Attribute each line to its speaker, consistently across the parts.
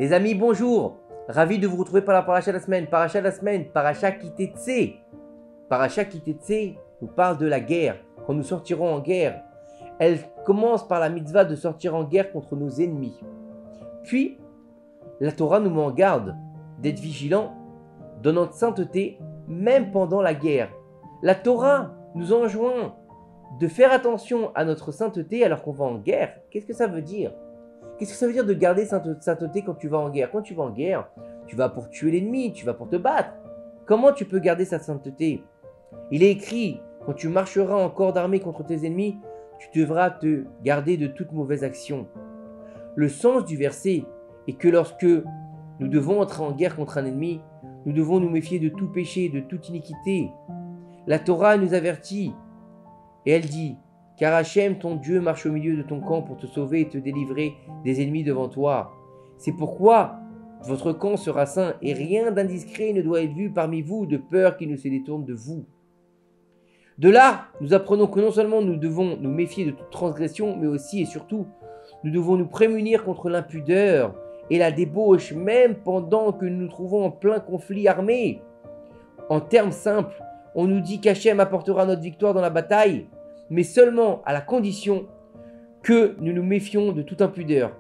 Speaker 1: Les amis, bonjour. Ravi de vous retrouver pour la paracha de la semaine. Paracha de la semaine, paracha Kitetsé. Paracha Kitetsé nous parle de la guerre, quand nous sortirons en guerre. Elle commence par la mitzvah de sortir en guerre contre nos ennemis. Puis, la Torah nous met en garde d'être vigilants dans notre sainteté, même pendant la guerre. La Torah nous enjoint de faire attention à notre sainteté alors qu'on va en guerre. Qu'est-ce que ça veut dire ? Qu'est-ce que ça veut dire de garder sainteté quand tu vas en guerre ? Quand tu vas en guerre, tu vas pour tuer l'ennemi, tu vas pour te battre. Comment tu peux garder sa sainteté ? Il est écrit, quand tu marcheras en corps d'armée contre tes ennemis, tu devras te garder de toute mauvaise action. Le sens du verset est que lorsque nous devons entrer en guerre contre un ennemi, nous devons nous méfier de tout péché, de toute iniquité. La Torah nous avertit et elle dit « Car Hachem, ton Dieu, marche au milieu de ton camp pour te sauver et te délivrer des ennemis devant toi. C'est pourquoi votre camp sera saint et rien d'indiscret ne doit être vu parmi vous de peur qu'il ne se détourne de vous. » De là, nous apprenons que non seulement nous devons nous méfier de toute transgression, mais aussi et surtout, nous devons nous prémunir contre l'impudeur et la débauche, même pendant que nous nous trouvons en plein conflit armé. En termes simples, on nous dit qu'Hachem apportera notre victoire dans la bataille, mais seulement à la condition que nous nous méfions de toute impudeur,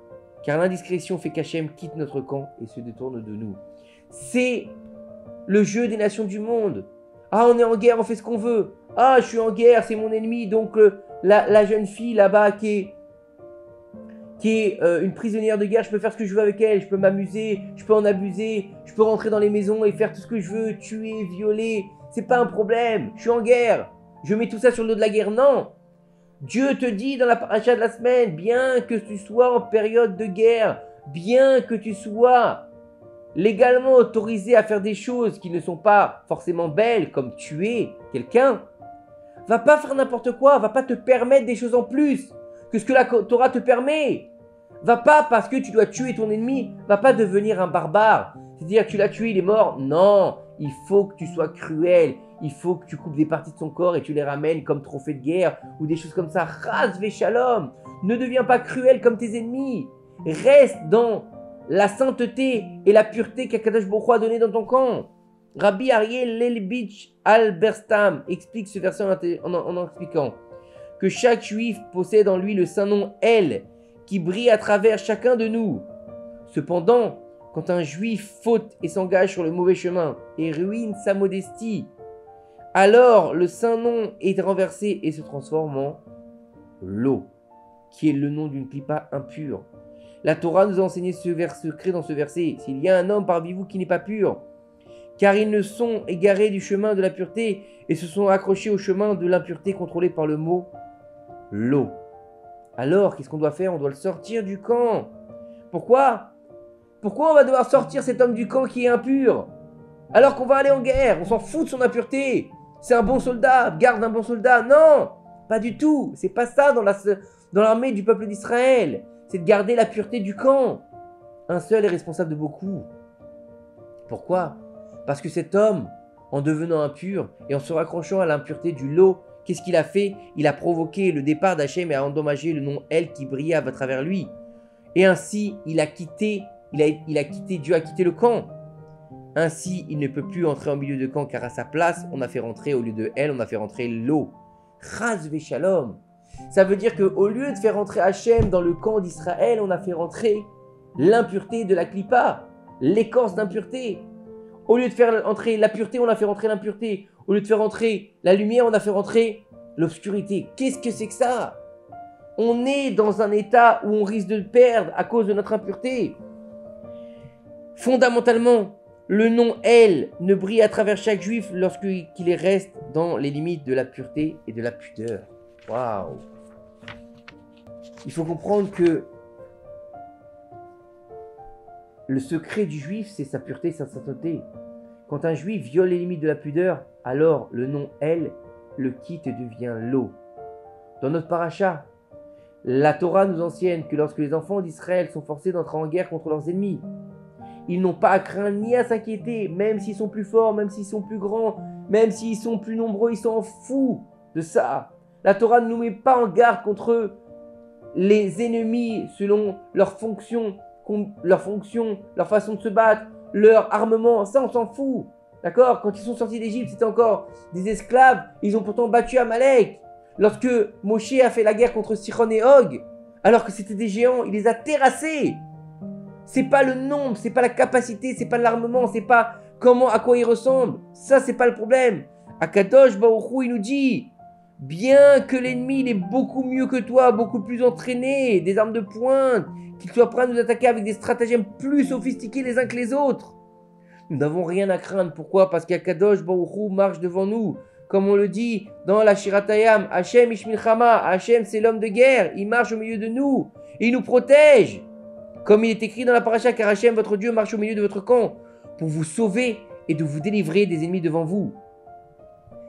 Speaker 1: car l'indiscrétion fait qu'Hachem quitte notre camp et se détourne de nous. C'est le jeu des nations du monde. Ah, on est en guerre, on fait ce qu'on veut. Ah, je suis en guerre, c'est mon ennemi, donc la jeune fille là-bas qui est une prisonnière de guerre, je peux faire ce que je veux avec elle, je peux m'amuser, je peux en abuser, je peux rentrer dans les maisons et faire tout ce que je veux, tuer, violer, c'est pas un problème, je suis en guerre, je mets tout ça sur le dos de la guerre, non. Dieu te dit dans la paracha de la semaine, bien que tu sois en période de guerre, bien que tu sois légalement autorisé à faire des choses qui ne sont pas forcément belles, comme tuer quelqu'un, va pas faire n'importe quoi, va pas te permettre des choses en plus que ce que la Torah te permet. Va pas, parce que tu dois tuer ton ennemi, va pas devenir un barbare. C'est-à-dire que tu l'as tué, il est mort. Non, il faut que tu sois cruel. Il faut que tu coupes des parties de son corps et tu les ramènes comme trophée de guerre ou des choses comme ça. Chas v'shalom. Ne deviens pas cruel comme tes ennemis. Reste dans la sainteté et la pureté qu'Akadosh Baruch Hu a donné dans ton camp. Rabbi Ariel Lelbich Alberstam explique ce verset en expliquant que chaque juif possède en lui le saint nom El, qui brille à travers chacun de nous. Cependant, quand un juif faute et s'engage sur le mauvais chemin et ruine sa modestie, alors le saint nom est renversé et se transforme en Lo, qui est le nom d'une clipa impure. La Torah nous a enseigné ce secret dans ce verset. S'il y a un homme parmi vous qui n'est pas pur, car ils ne sont égarés du chemin de la pureté et se sont accrochés au chemin de l'impureté contrôlé par le mot Lo. Alors, qu'est-ce qu'on doit faire ? On doit le sortir du camp. Pourquoi ? Pourquoi on va devoir sortir cet homme du camp qui est impur ? Alors qu'on va aller en guerre, on s'en fout de son impureté. C'est un bon soldat, garde un bon soldat. Non, pas du tout. C'est pas ça dans l'armée du peuple d'Israël. C'est de garder la pureté du camp. Un seul est responsable de beaucoup. Pourquoi ? Parce que cet homme, en devenant impur et en se raccrochant à l'impureté du lot, qu'est-ce qu'il a fait ? Il a provoqué le départ d'Hachem et a endommagé le nom El qui brillait à travers lui. Et ainsi, Dieu a quitté le camp. Ainsi, il ne peut plus entrer en milieu de camp car à sa place, on a fait rentrer, au lieu de El, on a fait rentrer l'eau. Chas v'shalom. Ça veut dire qu'au lieu de faire rentrer Hachem dans le camp d'Israël, on a fait rentrer l'impureté de la clipa, l'écorce d'impureté. Au lieu de faire entrer la pureté, on a fait rentrer l'impureté. Au lieu de faire entrer la lumière, on a fait rentrer l'obscurité. Qu'est-ce que c'est que ça ? On est dans un état où on risque de perdre à cause de notre impureté. Fondamentalement, le nom El ne brille à travers chaque juif lorsqu'il reste dans les limites de la pureté et de la pudeur. Waouh ! Il faut comprendre que le secret du juif, c'est sa pureté et sa sainteté. Quand un juif viole les limites de la pudeur, alors le nom El le quitte et devient Lo. Dans notre paracha, la Torah nous enseigne que lorsque les enfants d'Israël sont forcés d'entrer en guerre contre leurs ennemis, ils n'ont pas à craindre ni à s'inquiéter, même s'ils sont plus forts, même s'ils sont plus grands, même s'ils sont plus nombreux, ils s'en foutent de ça. La Torah ne nous met pas en garde contre les ennemis selon leur fonction leur fonction, leur façon de se battre, leur armement, ça on s'en fout. D'accord? Quand ils sont sortis d'Égypte, c'était encore des esclaves. Ils ont pourtant battu Amalek. Lorsque Moshe a fait la guerre contre Sichon et Og, alors que c'était des géants, il les a terrassés. C'est pas le nombre, c'est pas la capacité, c'est pas l'armement, c'est pas à quoi ils ressemblent. Ça, c'est pas le problème. Akadosh Baruch Hu, il nous dit, bien que l'ennemi il est beaucoup mieux que toi, beaucoup plus entraîné, des armes de pointe, qu'il soit prêt à nous attaquer avec des stratagèmes plus sophistiqués les uns que les autres, nous n'avons rien à craindre. Pourquoi? Parce qu'Akadosh Baruch Hu marche devant nous. Comme on le dit dans la Shiratayam, Hachem Ish Milchama, Hachem c'est l'homme de guerre, il marche au milieu de nous, et il nous protège. Comme il est écrit dans la paracha, car Hachem, votre Dieu, marche au milieu de votre camp, pour vous sauver et de vous délivrer des ennemis devant vous.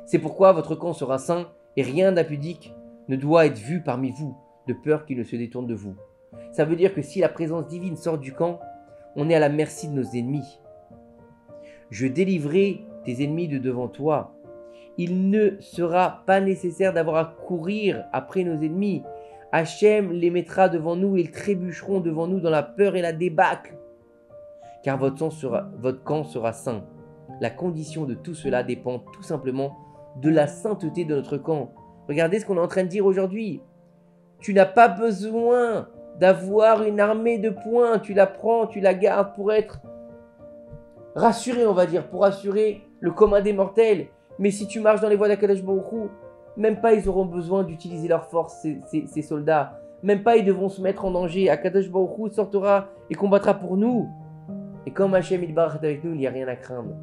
Speaker 1: C'est pourquoi votre camp sera saint, et rien d'impudique ne doit être vu parmi vous, de peur qu'il ne se détourne de vous. Ça veut dire que si la présence divine sort du camp, on est à la merci de nos ennemis. Je délivrerai tes ennemis de devant toi. Il ne sera pas nécessaire d'avoir à courir après nos ennemis. Hachem les mettra devant nous et ils trébucheront devant nous dans la peur et la débâcle. Car votre camp sera saint. La condition de tout cela dépend tout simplement de la sainteté de notre camp. Regardez ce qu'on est en train de dire aujourd'hui. Tu n'as pas besoin d'avoir une armée de points. Tu la prends, tu la gardes pour être rassuré, on va dire, pour assurer le commun des mortels. Mais si tu marches dans les voies d'Akadosh Baruch Hu, même pas ils auront besoin d'utiliser leur force, ces soldats. Même pas ils devront se mettre en danger. Akadosh Baruch Hu sortira et combattra pour nous. Et comme Hachem Yitbarach est avec nous, il n'y a rien à craindre.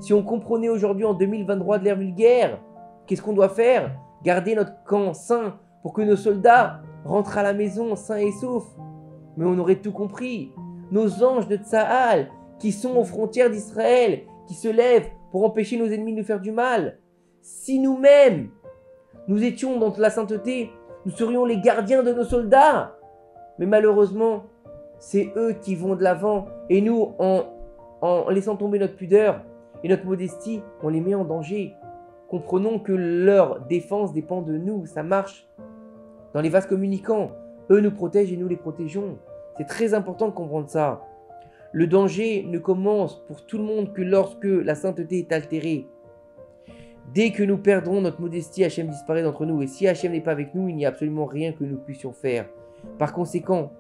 Speaker 1: Si on comprenait aujourd'hui en 2023 de l'ère vulgaire, qu'est-ce qu'on doit faire? Garder notre camp sain pour que nos soldats rentrent à la maison sains et saufs. Mais on aurait tout compris. Nos anges de Tsahal, qui sont aux frontières d'Israël, qui se lèvent pour empêcher nos ennemis de nous faire du mal. Si nous-mêmes, nous étions dans la sainteté, nous serions les gardiens de nos soldats. Mais malheureusement, c'est eux qui vont de l'avant. Et nous, en laissant tomber notre pudeur et notre modestie, on les met en danger. Comprenons que leur défense dépend de nous. Ça marche dans les vases communicants. Eux nous protègent et nous les protégeons. C'est très important de comprendre ça. Le danger ne commence pour tout le monde que lorsque la sainteté est altérée. Dès que nous perdrons notre modestie, Hachem disparaît d'entre nous. Et si Hachem n'est pas avec nous, il n'y a absolument rien que nous puissions faire. Par conséquent,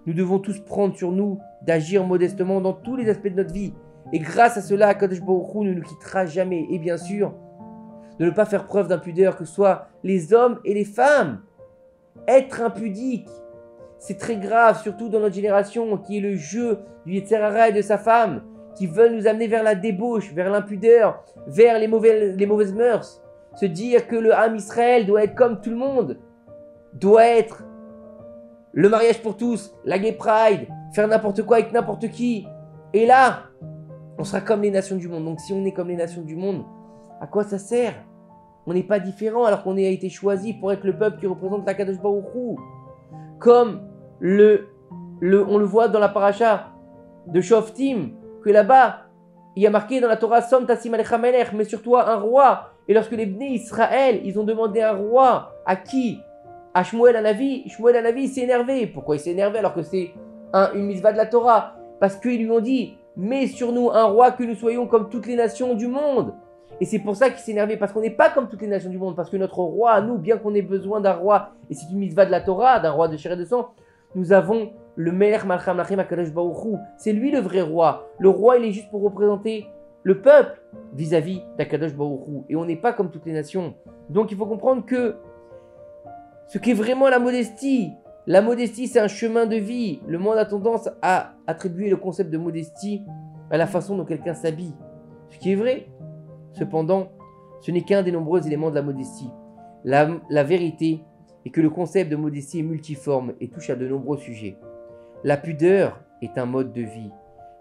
Speaker 1: nous devons tous prendre sur nous d'agir modestement dans tous les aspects de notre vie. Et grâce à cela, Akadosh Baruch Hu ne nous quittera jamais. Et bien sûr, de ne pas faire preuve d'impudeur, que ce soit les hommes et les femmes. Être impudique, c'est très grave, surtout dans notre génération, qui est le jeu du Yetzer Hara et de sa femme, qui veulent nous amener vers la débauche, vers l'impudeur, vers les mauvaises mœurs. Se dire que le Ham Israël doit être comme tout le monde, doit être le mariage pour tous, la gay pride, faire n'importe quoi avec n'importe qui. Et là, on sera comme les nations du monde. Donc si on est comme les nations du monde, à quoi ça sert? On n'est pas différent alors qu'on a été choisi pour être le peuple qui représente la Kadosh Baruch Hu. Comme on le voit dans la paracha de Shoftim, que là-bas, il y a marqué dans la Torah, Som Tassim Alecha Melech, mais sur toi un roi. Et lorsque les Bnei Israël, ils ont demandé un roi, à qui? À Shmuel Hanavi. Shmuel Hanavi s'est énervé. Pourquoi il s'est énervé alors que c'est une mitzvah de la Torah? Parce qu'ils lui ont dit, mets sur nous un roi que nous soyons comme toutes les nations du monde. Et c'est pour ça qu'il s'est énervé, parce qu'on n'est pas comme toutes les nations du monde, parce que notre roi, à nous, bien qu'on ait besoin d'un roi, et c'est une mitzvah de la Torah, d'un roi de chair et de sang, nous avons le Melech Malcham Lachem HaKadosh Baruch Hu. C'est lui le vrai roi. Le roi, il est juste pour représenter le peuple vis-à-vis d'Akadosh Baruch Hu. Et on n'est pas comme toutes les nations. Donc il faut comprendre que ce qu'est vraiment la modestie, c'est un chemin de vie. Le monde a tendance à attribuer le concept de modestie à la façon dont quelqu'un s'habille. Ce qui est vrai. Cependant, ce n'est qu'un des nombreux éléments de la modestie. La vérité est que le concept de modestie est multiforme et touche à de nombreux sujets. La pudeur est un mode de vie.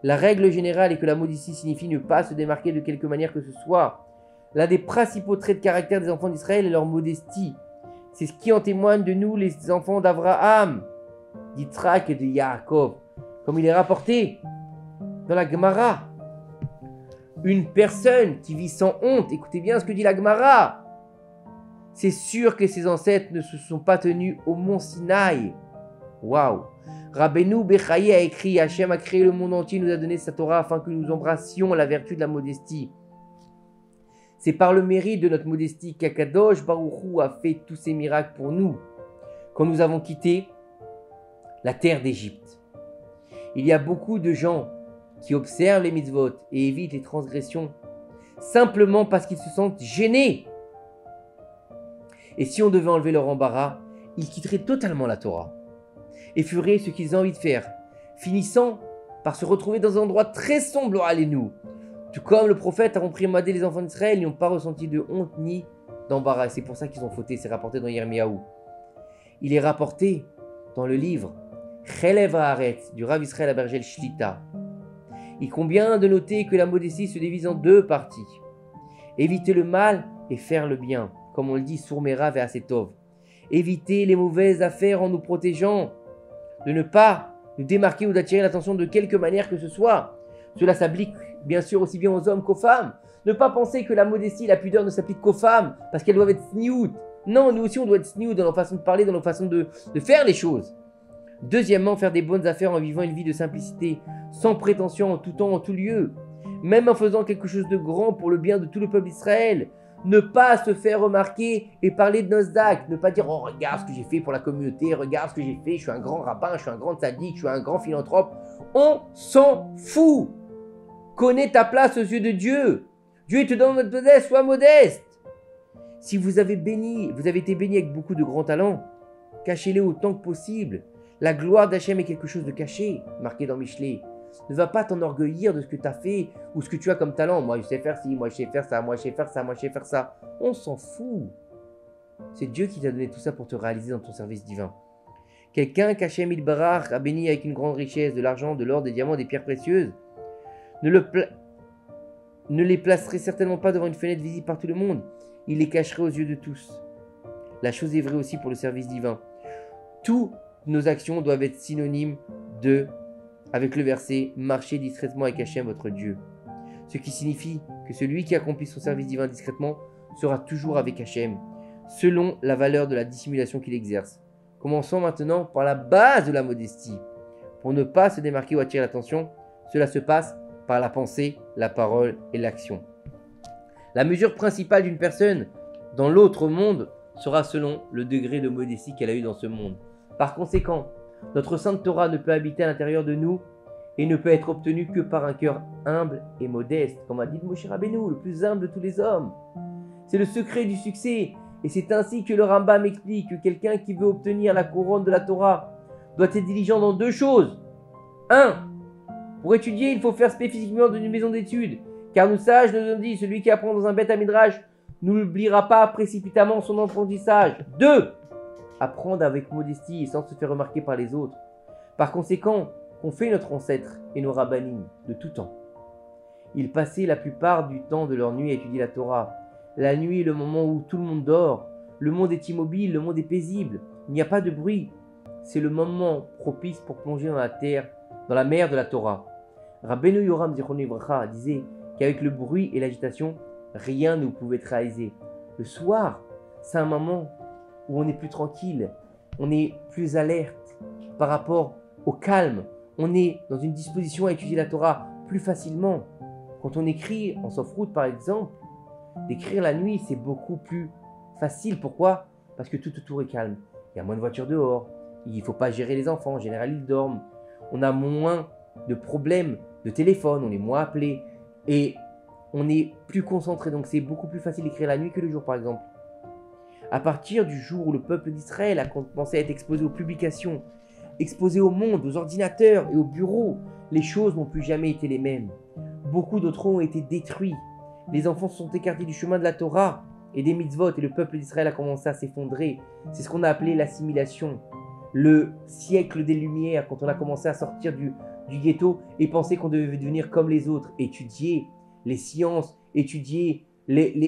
Speaker 1: La règle générale est que la modestie signifie ne pas se démarquer de quelque manière que ce soit. L'un des principaux traits de caractère des enfants d'Israël est leur modestie. C'est ce qui en témoigne de nous, les enfants d'Abraham, d'Yitzhak et de Yaakov. Comme il est rapporté dans la Gemara. Une personne qui vit sans honte, écoutez bien ce que dit la Gemara, c'est sûr que ses ancêtres ne se sont pas tenus au mont Sinaï. Waouh! Rabbeinu Bechaye a écrit, Hachem a créé le monde entier, nous a donné sa Torah afin que nous embrassions la vertu de la modestie. C'est par le mérite de notre modestie qu'Akadosh Baruch Hu a fait tous ces miracles pour nous, quand nous avons quitté la terre d'Égypte. Il y a beaucoup de gens qui observent les mitzvot et évitent les transgressions simplement parce qu'ils se sentent gênés. Et si on devait enlever leur embarras, ils quitteraient totalement la Torah et feraient ce qu'ils ont envie de faire, finissant par se retrouver dans un endroit très sombre, allez-nous. Tout comme le prophète a reprimandé les enfants d'Israël, ils n'ont pas ressenti de honte ni d'embarras. C'est pour ça qu'ils ont fauté, c'est rapporté dans Yirmiyahu. Il est rapporté dans le livre Chelev Haaretz du Rav Israël Abergel Shlita. Il convient de noter que la modestie se divise en deux parties. Éviter le mal et faire le bien, comme on le dit sur Merav et Asetov. Éviter les mauvaises affaires en nous protégeant de ne pas nous démarquer ou d'attirer l'attention de quelque manière que ce soit. Cela s'applique bien sûr aussi bien aux hommes qu'aux femmes. Ne pas penser que la modestie et la pudeur ne s'appliquent qu'aux femmes parce qu'elles doivent être sniout. Non, nous aussi on doit être sniout dans nos façons de parler, dans nos façons de faire les choses. Deuxièmement, faire des bonnes affaires en vivant une vie de simplicité, sans prétention en tout temps, en tout lieu. Même en faisant quelque chose de grand pour le bien de tout le peuple d'Israël. Ne pas se faire remarquer et parler de nos actes. Ne pas dire « Oh, regarde ce que j'ai fait pour la communauté, regarde ce que j'ai fait, je suis un grand rabbin, je suis un grand tzaddik, je suis un grand philanthrope. » On s'en fout. Connais ta place aux yeux de Dieu. Dieu te donne notre modeste, sois modeste. Si vous avez été béni avec beaucoup de grands talents, cachez-les autant que possible. La gloire d'Hachem est quelque chose de caché, marqué dans Michelet. Ne va pas t'enorgueillir de ce que tu as fait ou ce que tu as comme talent. Moi, je sais faire ci, moi, je sais faire ça, moi, je sais faire ça, moi, je sais faire ça. On s'en fout. C'est Dieu qui t'a donné tout ça pour te réaliser dans ton service divin. Quelqu'un qu'Hachem Ilbarach a béni avec une grande richesse, de l'argent, de l'or, des diamants, des pierres précieuses, ne les placerait certainement pas devant une fenêtre visible par tout le monde. Il les cacherait aux yeux de tous. La chose est vraie aussi pour le service divin. Toutes nos actions doivent être synonymes avec le verset « Marchez discrètement avec Hachem, votre Dieu ». Ce qui signifie que celui qui accomplit son service divin discrètement sera toujours avec Hachem, selon la valeur de la dissimulation qu'il exerce. Commençons maintenant par la base de la modestie. Pour ne pas se démarquer ou attirer l'attention, cela se passe par la pensée, la parole et l'action. La mesure principale d'une personne dans l'autre monde sera selon le degré de modestie qu'elle a eu dans ce monde. Par conséquent, notre Sainte Torah ne peut habiter à l'intérieur de nous et ne peut être obtenue que par un cœur humble et modeste, comme a dit Moshe Rabbeinu, le plus humble de tous les hommes. C'est le secret du succès, et c'est ainsi que le Rambam explique que quelqu'un qui veut obtenir la couronne de la Torah doit être diligent dans deux choses. 1. Pour étudier, il faut faire spécifiquement d'une maison d'études, car nous sages nous ont dit, celui qui apprend dans un Beth Midrash n'oubliera pas précipitamment son apprentissage. 2. Apprendre avec modestie et sans se faire remarquer par les autres. Par conséquent, qu'ont fait notre ancêtre et nos rabbanim de tout temps. Ils passaient la plupart du temps de leur nuit à étudier la Torah. La nuit est le moment où tout le monde dort. Le monde est immobile, le monde est paisible. Il n'y a pas de bruit. C'est le moment propice pour plonger dans la terre, dans la mer de la Torah. Rabbeinu Yoram Zichrono Livracha disait qu'avec le bruit et l'agitation, rien ne pouvait être réalisé. Le soir, c'est un moment où on est plus tranquille, on est plus alerte par rapport au calme. On est dans une disposition à étudier la Torah plus facilement. Quand on écrit en soft-route par exemple, d'écrire la nuit c'est beaucoup plus facile. Pourquoi? Parce que tout autour est calme. Il y a moins de voitures dehors, il ne faut pas gérer les enfants, en général ils dorment. On a moins de problèmes de téléphone, on est moins appelé et on est plus concentré. Donc c'est beaucoup plus facile d'écrire la nuit que le jour par exemple. À partir du jour où le peuple d'Israël a commencé à être exposé aux publications, exposé au monde, aux ordinateurs et aux bureaux, les choses n'ont plus jamais été les mêmes. Beaucoup d'autres ont été détruits. Les enfants se sont écartés du chemin de la Torah et des mitzvot et le peuple d'Israël a commencé à s'effondrer. C'est ce qu'on a appelé l'assimilation. Le siècle des Lumières, quand on a commencé à sortir du ghetto et penser qu'on devait devenir comme les autres, étudier les sciences, étudier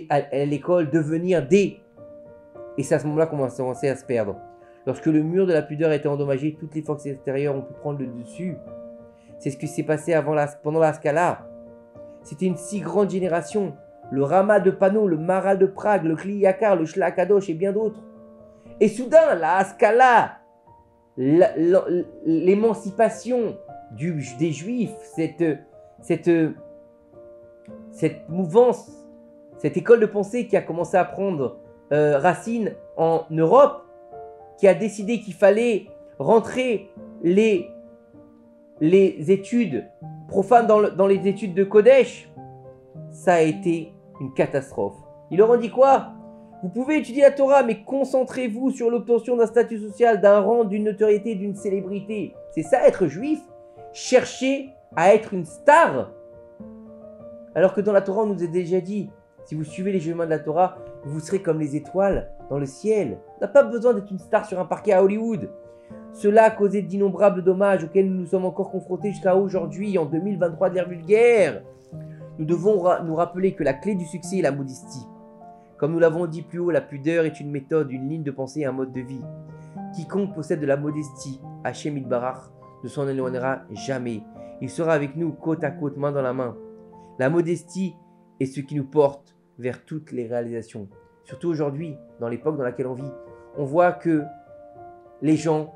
Speaker 1: à l'école, devenir des... Et c'est à ce moment-là qu'on a commencé à se perdre. Lorsque le mur de la pudeur a été endommagé, toutes les forces extérieures ont pu prendre le dessus. C'est ce qui s'est passé pendant la Scala. C'était une si grande génération. Le Rama de Pano, le Maral de Prague, le Kli Yakar, le Shlach Kadosh et bien d'autres. Et soudain, la Scala l'émancipation des Juifs, cette mouvance, cette école de pensée qui a commencé à prendre racine en Europe, qui a décidé qu'il fallait rentrer les études profanes dans les études de Kodesh, ça a été une catastrophe. Ils leur ont dit quoi? Vous pouvez étudier la Torah, mais concentrez-vous sur l'obtention d'un statut social, d'un rang, d'une notoriété, d'une célébrité. C'est ça être juif? Chercher à être une star? Alors que dans la Torah, on nous a déjà dit, si vous suivez les chemins de la Torah, vous serez comme les étoiles dans le ciel. On n'a pas besoin d'être une star sur un parquet à Hollywood. Cela a causé d'innombrables dommages auxquels nous nous sommes encore confrontés jusqu'à aujourd'hui, en 2023 de l'ère vulgaire. Nous devons nous rappeler que la clé du succès est la modestie. Comme nous l'avons dit plus haut, la pudeur est une méthode, une ligne de pensée et un mode de vie. Quiconque possède de la modestie, Hachem Yitbarach, ne s'en éloignera jamais. Il sera avec nous côte à côte, main dans la main. La modestie est ce qui nous porte vers toutes les réalisations. Surtout aujourd'hui, dans l'époque dans laquelle on vit, on voit que les gens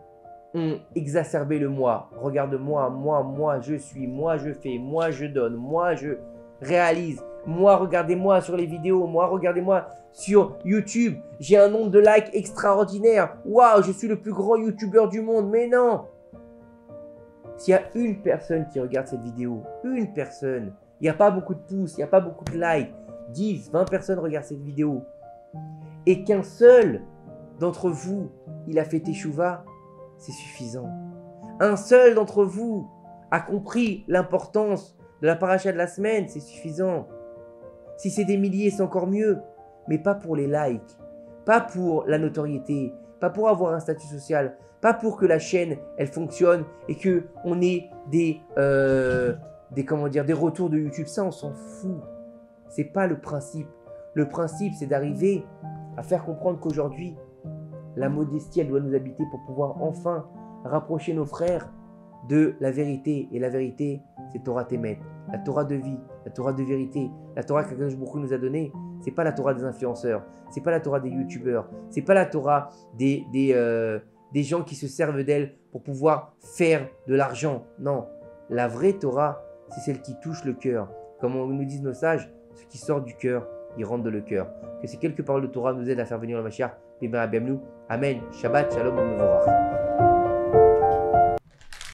Speaker 1: ont exacerbé le moi. Regarde-moi, moi je suis, moi je fais, moi je donne, moi je réalise. Moi, regardez-moi sur les vidéos. Moi, regardez-moi sur YouTube. J'ai un nombre de likes extraordinaire. Waouh, je suis le plus grand YouTuber du monde. Mais non! S'il y a une personne qui regarde cette vidéo, une personne, il n'y a pas beaucoup de pouces, il n'y a pas beaucoup de likes, 10, 20 personnes regardent cette vidéo, et qu'un seul d'entre vous, il a fait teshuva, c'est suffisant. Un seul d'entre vous a compris l'importance de la paracha de la semaine, c'est suffisant. Si c'est des milliers, c'est encore mieux. Mais pas pour les likes, pas pour la notoriété, pas pour avoir un statut social, pas pour que la chaîne, elle fonctionne et qu'on ait des retours de YouTube. Ça, on s'en fout. C'est pas le principe. Le principe, c'est d'arriver à faire comprendre qu'aujourd'hui, la modestie, elle doit nous habiter pour pouvoir enfin rapprocher nos frères de la vérité. Et la vérité, c'est Torah Temet, la Torah de vie, la Torah de vérité, la Torah qu'Akadosh Baruch Hu nous a donnée. C'est pas la Torah des influenceurs, c'est pas la Torah des youtubeurs, c'est pas la Torah des gens qui se servent d'elle pour pouvoir faire de l'argent. Non, la vraie Torah, c'est celle qui touche le cœur. Comme nous disent nos sages, ce qui sort du cœur, il rentre dans le cœur. Que ces quelques paroles de Torah nous aident à faire venir le Mashiach. Amen. Shabbat, Shalom, Mevorach.